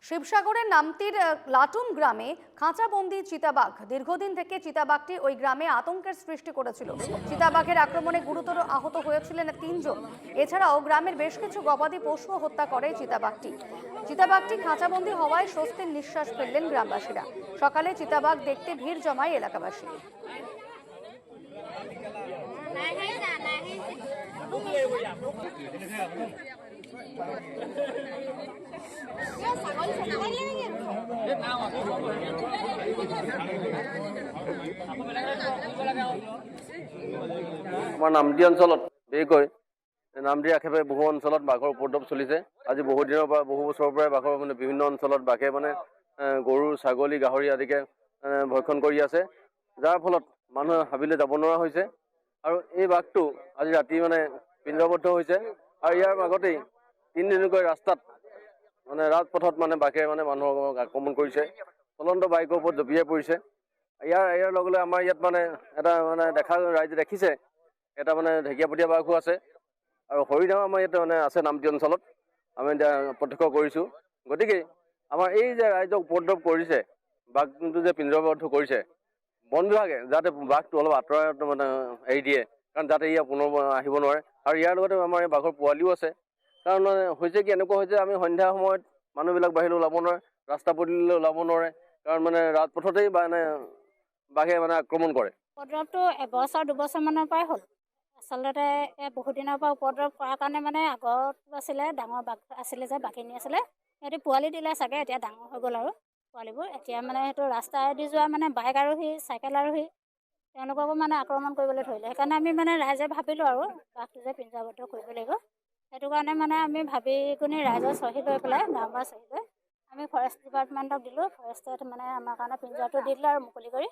শিবসাগরের নামতির লাটুম গ্রামে খাঁচাবন্দি চিতাবাঘ। দীর্ঘদিন থেকে চিতাবাঘটি ওই গ্রামে আতঙ্কের সৃষ্টি করেছিল। চিতাবাঘের আক্রমণে গুরুতর আহত হয়েছিলেন 3 জন। এছাড়াও গ্রামের বেশ কিছু গবাদি পশু হত্যা করে চিতাবাঘটি খাঁচাবন্দি হওয়ায় স্বস্তির নিঃশ্বাস ফেললেন গ্রামবাসীরা। সকালে চিতাবাঘ দেখতে ভিড় জমায় এলাকাবাসী। আমাৰ নামদি অঞ্চলত বিশেষকৈ নামদিৰ আশে-পাশে বহু অঞ্চলত বাঘৰ উপদ্ৰৱ চলিছে। আজি বহু দিনৰ পৰা বহু বছৰৰ পৰাই বাঘৰ বিভিন্ন অঞ্চলত বাঘে গৰু, ছাগলী, গাহৰি আদিকে ভক্ষণ কৰি আছে, যাৰ ফলত মানুহে হাবিলৈ যাব নোৱাৰা হৈছে। আৰু এই বাঘটো আজি ৰাতি পিঞ্জৰাবদ্ধ হৈছে। আৰু ইয়াৰ আগতেই 3 দিনকৈ ৰাস্তাত ৰাজপথত বাঘে মানুহক আক্ৰমণ কৰিছে, চলন্ত বাইকৰ ওপৰত জঁপিয়াই পৰিছে। ইয়াৰ লগে লগে আমাৰ ইয়াত এটা ৰাইজে দেখিছে এটা ঢেকীয়াপতীয়া বাঘো আছে আৰু হৰিণাও আমাৰ ইয়াত আছে নামতি অঞ্চলত। আমি এতিয়া প্ৰত্যক্ষ কৰিছোঁ। গতিকে আমাৰ এই যে ৰাইজক উপদ্ৰৱ কৰিছে, বাঘটো যে পিঞ্জৰাবদ্ধ কৰিছে, বন বিভাগে যাতে বাঘটো অলপ আঁতৰাই এৰি দিয়ে, কাৰণ যাতে ইয়াৰ পুনৰ আহিব নোৱাৰে। আৰু ইয়াৰ লগতে আমাৰ এই বাঘৰ পোৱালিও আছে। কাৰণ হৈছে কি, এনেকুৱা হৈছে আমি সন্ধ্যা সময়ত মানুহবিলাক বাহিৰলৈ ওলাব নোৱাৰে, ৰাস্তা পদূলিলৈ ওলাব নোৱাৰে, কাৰণ ৰাজপথতেই বাঘে আক্ৰমণ কৰে। উপদ্ৰৱটো এবছৰ 2 বছৰমানৰ পৰাই হ'ল। আচলতে বহুত দিনৰ পৰা উপদ্ৰৱ কৰাৰ কাৰণে আগত আছিলে ডাঙৰ বাঘ আছিলে যে বাঘিনী আছিলে, সিহঁতি পোৱালি দিলে চাগে, এতিয়া ডাঙৰ হৈ গ'ল আৰু পোৱালিবোৰ। এতিয়া সেইটো ৰাস্তাইদি যোৱা বাইক আৰোহী, চাইকেল আৰোহী তেওঁলোককো আক্ৰমণ কৰিবলৈ ধৰিলে। সেইকাৰণে আমি ৰাইজে ভাবিলোঁ আৰু বাঘটো যে পিঞ্জৰাবদ্ধ কৰিব লাগিব। সেইটো কাৰণে আমি ভাবি গুণি ৰাইজৰ চহী লৈ পেলাই, গাঁওবুঢ়াৰ চহী লৈ আমি ফৰেষ্ট ডিপাৰ্টমেণ্টক দিলোঁ। ফৰেষ্টে আমাৰ কাৰণে পিঞ্জৰাটো দি দিলে আৰু মুকলি কৰি।